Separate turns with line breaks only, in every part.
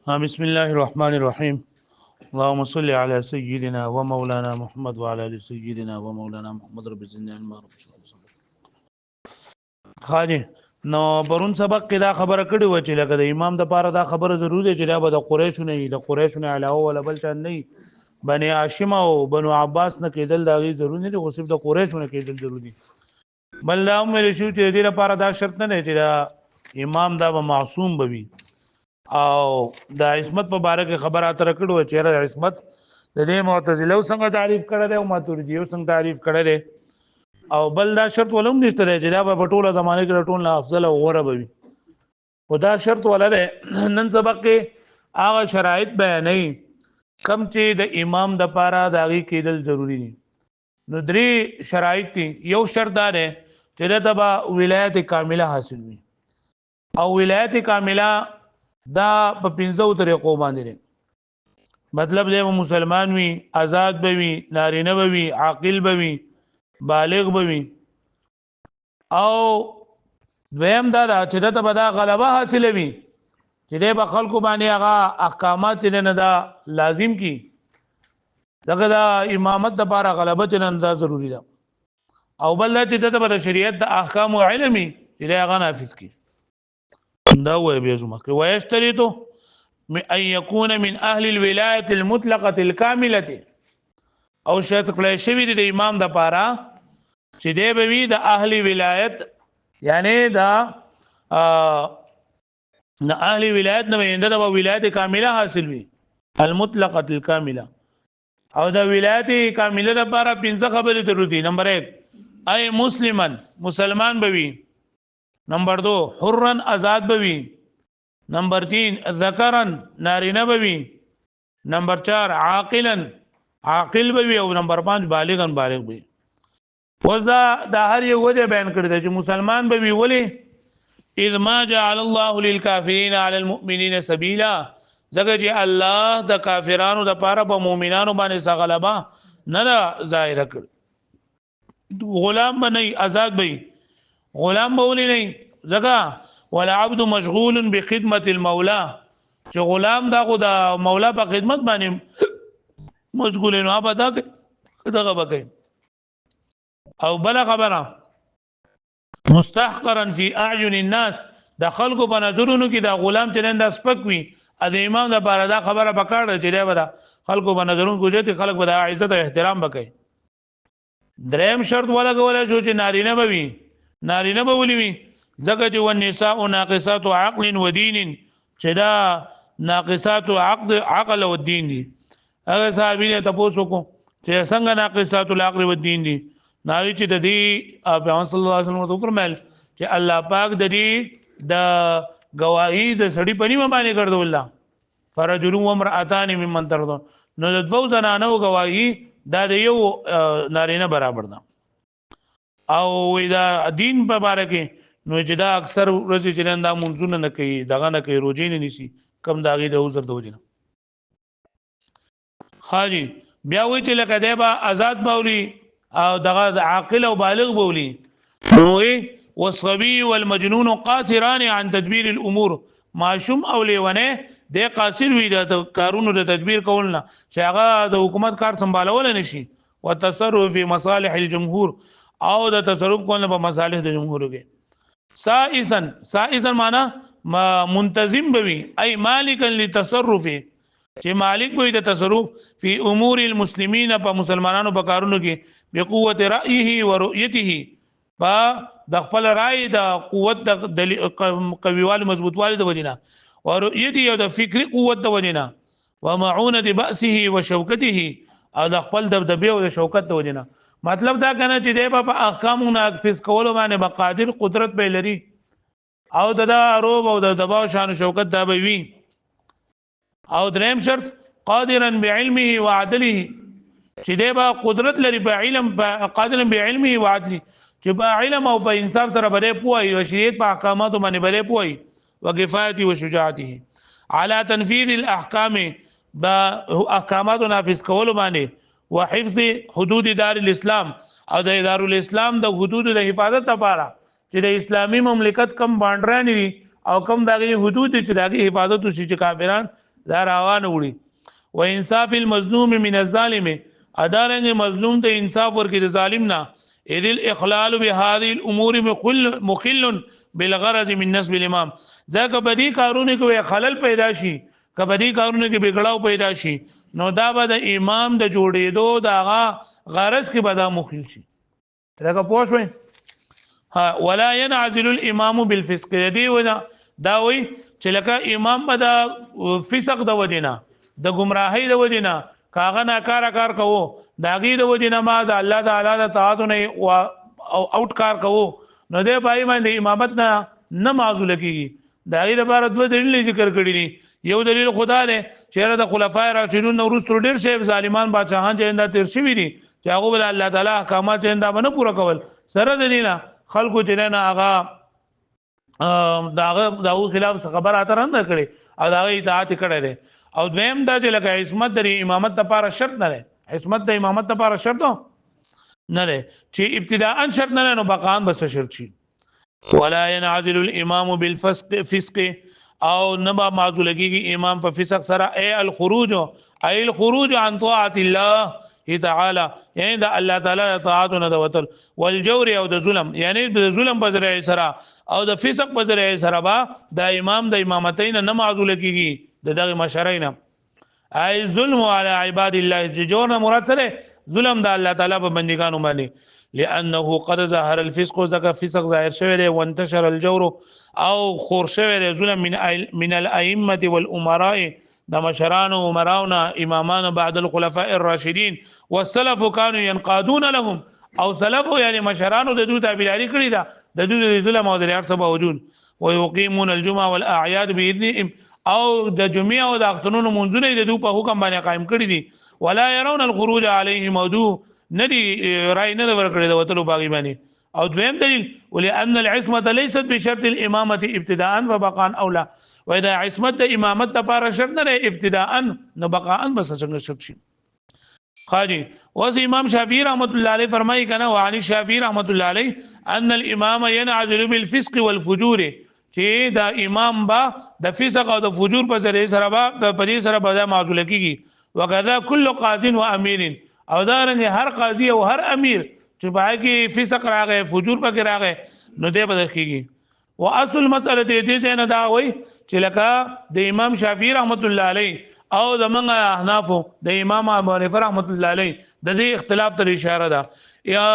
بسم الله الرحمن الرحيم اللهم صل على سيدنا ومولانا محمد وعلى ال سيدنا ومولانا محمد رب زدنا علما رب خاجه نو برون سبق کې دا خبره کړې و چې لکه د امام د پاره دا خبره ضروري ده چې دا به د قریش نه د قریش نه علاوه ولا بل چا نه بني هاشم او بنو عباس نه کېدل دا ضروري نه دي خو صرف د قریش نه کېدل ضروري بل دا هم ویل شو چې دې لپاره دا شرط نه دی چې دا امام دا به معصوم بوي او د عصمت په باره کې خبره اتر کړو چې د عصمت د دې معتزله څنګه تعریف کړل او ماتوریدیو څنګه تعریف کړل او بل دا شرط ولوم نشته چې دا په ټوله زمانه کې ټول نه افضل او غوره بوي خدا شرط ولره نن سبق کې هغه شرایط بیانې کم چې د امام د پاره داغي کېدل ضروری دي نو درې شرایط دي یو شرط دا دی چې د تبا ولایت کامله حاصل وي او ولایت کامله دا په پنځو طریقو باندې مطلب دی مسلمان وي آزاد بوي نارینه بوي عاقل بوي بالغ بوي او دویم دا چې ته به دا غلبه حاصله وي چې د خلکو باندې هغه احکامات نه دا لازم کی دغه دا امامت د لپاره غلبه نه دا ضروری ده او بل چې ته به شریعت د احکام او علمي چې هغه نافذ کی دا وایي به زما کې ويشترطو ان يكون من اهل الولايه المطلقه الكامله او شرط کړی شوی د امام د پاره چې دی به وي د اهل ولایت یعنی دا اهل ولایت نه وینده د ولایت کامله حاصل وي المطلقه الكامله او د ولایت کامله لپاره پنځه خبرې ضروري نمبر 1 اي مسلمان بوي نمبر 2 حرا آزاد بوي نمبر 3 ذکرا نارینه بوي نمبر 4 عاقلا عاقل بوي او نمبر 5 بالغا بالغ بوي وذا دا هر یو وجه بیان کړی دی چې مسلمان بوي ولی اذ ما جعل الله للكافرين على المؤمنين سبيلا ځکه چې الله د کافرانو د پاره په مؤمنانو باندې غلبه نه ظاهر کړ غلام بنئ آزاد بوي غلام بولی نه ځکه ولا عبد مشغول بخدمه المولى چې غلام دا خو د مولا په خدمت باندې مشغول نه ابدا دغه بکې او بل خبره مستحقرا في اعين الناس د خلکو په نظرونو کې دا غلام چې نن د سپک وي د امام د بار دا خبره پکړه چې دا ودا خلکو په نظرونو کې چې خلک به د عزت او احترام وکړي دریم شرط ولا کوله شو چې نارینه بوي نارینه بولی وي ځکه چې والنساء ناقصات عقل ودين چې دا ناقصات عقل او دین دي هغه صحابین ته تاسو کو چې څنګه ناقصات العقل والدين دي ناوی چې د دې پیغمبر صلی الله علیه وسلم فرمایل چې الله پاک د دې د گواہی د سړی پنی باندې کړو الله فرجل و امراتان ممن ترضون نو د دوه زنانو گواہی دا د یو نارینه برابر ده او دا دین په باره کې نو چې دا اکثر ورځې چې نن دا منځونه نه کوي دغه نه کوي روزي نه نیسي کم داغي د عذر د وجنه خاجي بیا وی چې لکه دی با آزاد بولی او دغه عاقل او بالغ بولی نو والصبي والمجنون قاصران عن تدبير الامور معشوم او لیونه د قاصر وی د کارونو د تدبیر کولنه چې هغه د حکومت کار سمبالول نشي وتصرف في مصالح الجمهور او د تصرف کولنه په مصالح د جمهور کې سائسا معنا منتظم بوي اي مالکا للتصرف چې مالک وي د تصرف فی امور المسلمین په مسلمانانو په کارونو کې بقوت رأيه ورؤيته با د خپل رائے د قوت د قویوال مضبوطوالي د وجنه ورؤيته او د فکری قوت د وجنه ومعونه بأسه وشوکته او د خپل دبدبه او د شوکت د وجنه مطلب دا کنه چې د په احکامو نافذ کولو باندې بقادر قدرت به لري او د روب او د دباو شان شوکت دا به وي او دریم شرط قادرا بعلمه وعدله چې د په قدرت لري په علم قادرا بعلمه وعدله چې په علم او په انصاف سره بره پوي او شریعت په احکاماتو باندې بره پوي وکفایته وشجاعته على تنفيذ الاحکام با احکامات نافذ کول باندې وحفظ حدود دار الاسلام او د دار الاسلام د حدود د حفاظت لپاره چې د اسلامي مملکت کم باندران دي او کم دغه حدود چې دغه حفاظت وشي چې کافران دا روان وړي و انصاف المظلوم من الظالم ادارنګ مظلوم ته انصاف ورکړي د ظالم نه اذ الاخلال بهذه الامور مخل بالغرض من نسب الامام ځکه بدی کارونه کې خلل پیدا شي کبدی کارونه کې بګړاو پیدا شي نو دا به د امام د جوړېدو دغه غرض کې به دا مخل شي دا پوه شئ ها ولا ينعزل الامام بالفسق دی ونا دا وی چې لکه امام به د فسق د ودینه د گمراهۍ د ودینه کاغه کار کوو داغي د ودینه ما د الله تعالی د طاعت نه او اوټ کار کوو نو دې پای باندې امامت نه معذول کیږي داغي لپاره دوه دلیل ذکر کړی دي یو دلیل خدا دی چې د خلفای راشدون نو رسول ډیر شی ظالمان بادشاہان چې انده تیر شوی دي چې هغه بل الله تعالی احکامات انده باندې پورا کول سره دلیل خلکو چې نه هغه داغه خلاف خبر اتر نه کړي او داغه اطاعت کړي او دویم دا چې لکه عصمت د امامت لپاره شرط نه لري عصمت د امامت لپاره شرط نه لري چې ابتداء شرط نه نو بقان بس شرط شي ولا ينعزل الامام بالفسق او نبا معذولگی امام په فسق سره اي الخروج عن طاعه الله تعالی یعنی د الله تعالی طاعت نه دوتل والجور او د ظلم یعنی د ظلم په ذریعه سره او د فسق په ذریعه سره با د امام د امامتین نه معذولگی دغه مشرین اي ظلم على عباد الله جوړ مراد سره ظلم د الله تعالی په بندګانو باندې لانه قد ظهر الفسق ذکر فسق ظاهر شوی دی وانتشر الجور او خور شوی دی ظلم من الائمه والامراء د مشران او امراونا امامان بعد الخلفاء الراشدين والسلف كانوا ينقادون لهم او سلف یعنی مشران د دوی تابعداري کړی دا د دوی ظلم او د ارث باوجود ويقيمون الجمعه والاعياد باذنهم او د جمعه او د اختنونو منځونه د دوی په حکم باندې قائم کړی دي ولا يرون الخروج عليه موضوع ندي راي نه ورکړي د وتلو باغی باندې او دویم دلیل ولان العصمه ليست بشرط الامامه ابتداء وبقاء اولى واذا عصمت د امامت لپاره شرط نه ابتداء نو بقاء بس څنګه شرط شي خاجي وز امام شافعي رحمت الله عليه فرمایي کنه وعلي شافعي رحمت الله عليه ان الامام ينعزل بالفسق والفجور چې دا امام با د فسق او د فجور په ذریعه سره با په دې سره به معذول کیږي وکذا كل قاضي وامير او دا رنګ هر قاضي او هر امیر چې پای کې فسق راغی فجور پکې راغی نو دې بدل کیږي واصل المساله دې نه دا وای چې لکه د امام شافعي رحمت الله عليه او د منغه احناف د امام ابو حنیفه رحمت الله علیه د دې اختلاف ته اشاره ده یا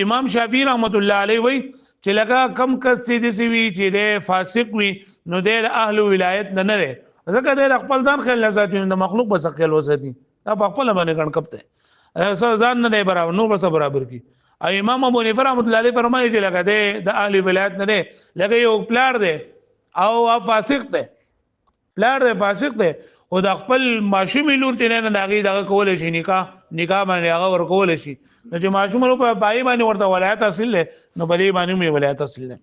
امام شافعي رحمت الله علیه وای چې لکه کم کس چې د سوي چې د فاسق وي نو د اهل ولایت نه لري ځکه د خپل ځان خیال لزاتین د مخلوق بس خیال وساتي دا په خپل باندې کڼکپته ځان نه برابر نو بس برابر کی امام ابو حنیفه رحمت الله علیه فرمایي چې لکه د اهل ولایت نه لري لکه یو پلار دی او فاسق دی پلار دی فاسق دی او د خپل ماشوم لور ته نه داغي دغه کول شي نکاح باندې هغه ور کول شي نو چې ماشوم له په پای باندې ورته ولایت حاصل له نو بلې باندې می ولایت حاصل له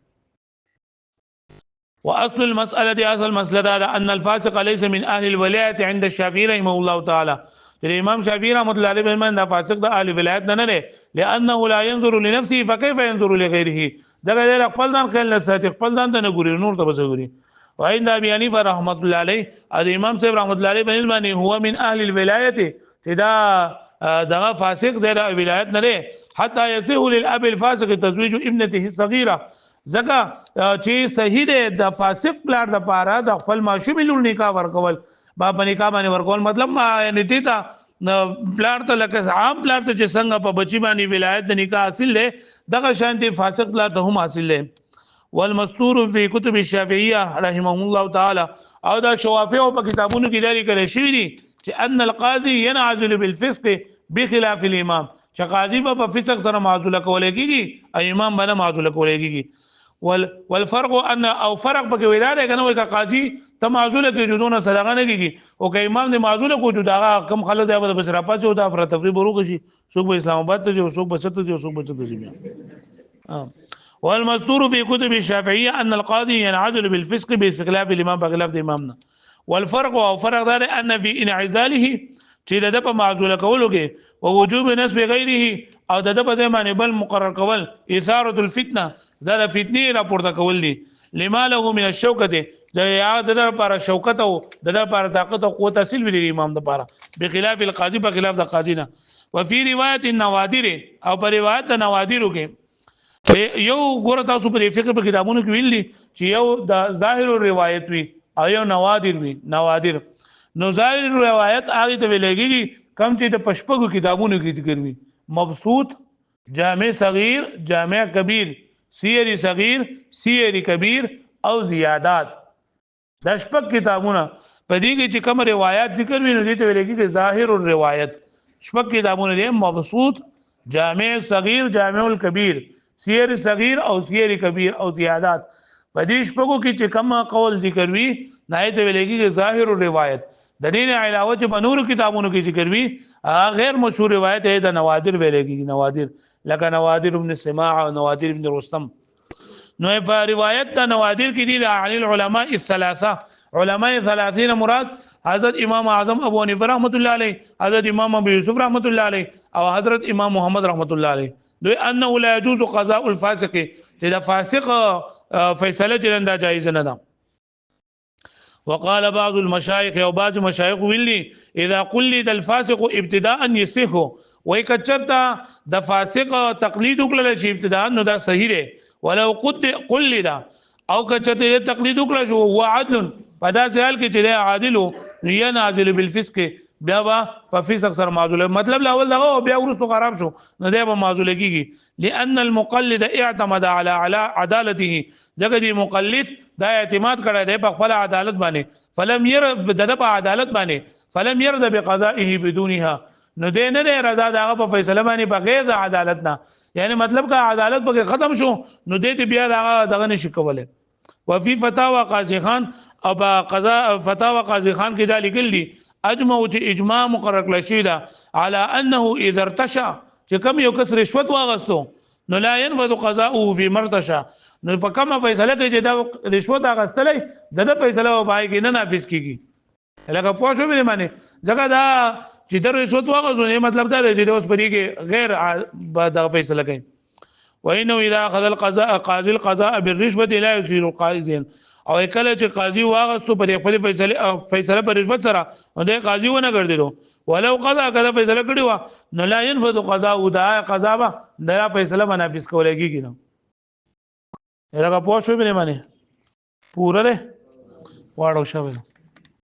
واصل المساله اصل مساله ان الفاسق ليس من اهل الولايه عند الشافعي رحمه الله تعالى الامام شافعي رحمه الله عليه من فاسق د اهل الولايات نه نه لانه لا ينظر لنفسه فكيف ينظر لغيره دغه خپل ځان خیال نه ساتي خپل ځان ته نه ګوري نور ته بسوري وعند ابي حنيفه رحمه الله عليه الامام صاحب رحمه الله عليه باندې هو من اهل الولايه تدا دغه فاسق د ولایت نه حتى يصح للاب الفاسق تزويج ابنته الصغيره زګه چې صحیح ده د فاسق پلار د پاره د خپل ماشوم لور نکاح ورکول باب نکاح باندې ورکول مطلب نتی تا پلار ته لکه عام پلار ته چې څنګه په بچی باندې ولایت د نکاح حاصل له دغه شانتي فاسق پلار ته هم حاصل له والمستور في كتب الشافعيه رحمهم الله تعالى او دا شوافی او په کتابونو کې دالي کړی شوی دي چې ان القاضي ينعزل بالفسق بخلاف الامام چې قاضي په فسق سره معزول کولای کیږي امام باندې معزول کولای کیږي والفرق ان او فرق پکې ویل دی کنه وای کا قاضي ته معزول کې جوړونه سره نه کیږي او که امام دې معزول کو جو دا کم خلک دی بس را پاتې او دا افراط تفریط بروغ شي څوک به اسلام آباد ته جو څوک به ست جو څوک به ست دی والمستور في كتب الشافعيه ان القاضي ينعزل بالفسق باستخلاف الامام بخلاف الامامنا والفرق او فرق دار ان في انعزاله چې د په معزول کولو کې او وجوب نسب غیره او د په ځمانه بل مقرر کول اثاره الفتنه دا د فتنې راپورته کول دي لما له من الشوکه د یا د لپاره شوکت او د لپاره طاقت او قوت اصل ویل امام د لپاره بخلاف القاضي په خلاف د قاضي نه. وفي روایت النوادر او په روایت د نوادر کې یو ګور تاسو په فقه په کتابونو کې ویلي چې یو د ظاهر روایت وی او یو نوادر وی. نوادر نو ظاهر روایت هغه ته ویلېږي کم چې د پشپغو کتابونو کې ذکر وی مبسوط جامع صغیر جامع کبیر سیر صغیر سیر کبیر او زیادات د شپږ کتابونه په دې کې چې کوم روایت ذکر وي نو دې ته ویل کېږي ظاهر الروایت. شپږ کتابونه دي مبسوط جامع صغیر جامع الکبیر سیر صغیر او سیر کبیر او زیادات. په دې شپږو کې چې کوم قول ذکر وي نه ته ویل کېږي ظاهر الروایت. د دې نه علاوه چې په نورو کتابونو کې ذکر وي غیر مشهور روایت د نوادر ویل کېږي. نوادر لکه نوادر ابن سماع او نوادر ابن رستم. نو په روایت د نوادر کې دي عن العلماء الثلاثه علماء 30 مراد حضرت امام اعظم ابو حنیفه رحمت الله علیه حضرت امام ابو یوسف رحمت الله علیه او حضرت امام محمد رحمت الله علیه دوی انه لا يجوز قضاء الفاسق چې د فاسق فیصله چرنده جایز نه ده. وقال بعض المشايخ او بعض مشايخ ویلي اذا قلد الفاسق ابتداء يصح وای کچرتا د فاسق تقلید وکړل شي ابتداء نو دا صحیح دی ولو قلد او کچرته تقلید وکړل شو هو عدل په داسې حال کې چې عادل یا نازل بالفسق بیا په فسق سره معذول مطلب الاول دغه بیا ورسره خراب شو نو دی به معذول کیږي لان المقلد اعتمد على عدالته دغه دی مقلد دا اعتماد کړی دی په خپل عدالت باندې فلم ير د په عدالت باندې فلم يرد بقضائه بدونها نو دی نه رضا دغه په فیصله باندې بغیر د عدالت نه یعنی مطلب کا عدالت به ختم شو نو دی بیا دغه نشي کوله. وفي فتاوى قاضي خان او قضاء فتاوى قاضي خان کې دا لیکل دي اجمعوا چې اجماع مقرر کړل شوی دا على انه اذا ارتشى چې کوم یو کس رشوت واغستو نو لا ينفذ قضاؤه في مرتشى نو په کومه فیصله کې چې دا رشوت اغستلې د فیصله وبای کې نه نافذ کیږي لکه پوه شو مې معنی ځکه دا چې د رشوت واغستو نه مطلب دا دی چې اوس پرې کې غیر دا فیصله کوي. وانه اذا اخذ القضاء قاضي القضاء بالرشوه لا يصير قاضيا او کله چې قاضي واغستو په خپل فیصله پر رشوت سره نو د قاضي ونه ګرځیدو ولو قضا کله فیصله کړی و نو لا ينفذ قضاء دا قضا به دا فیصله منافذ کولای کیږي نو هغه پوه شو به نه معنی پوره ده واړو شوی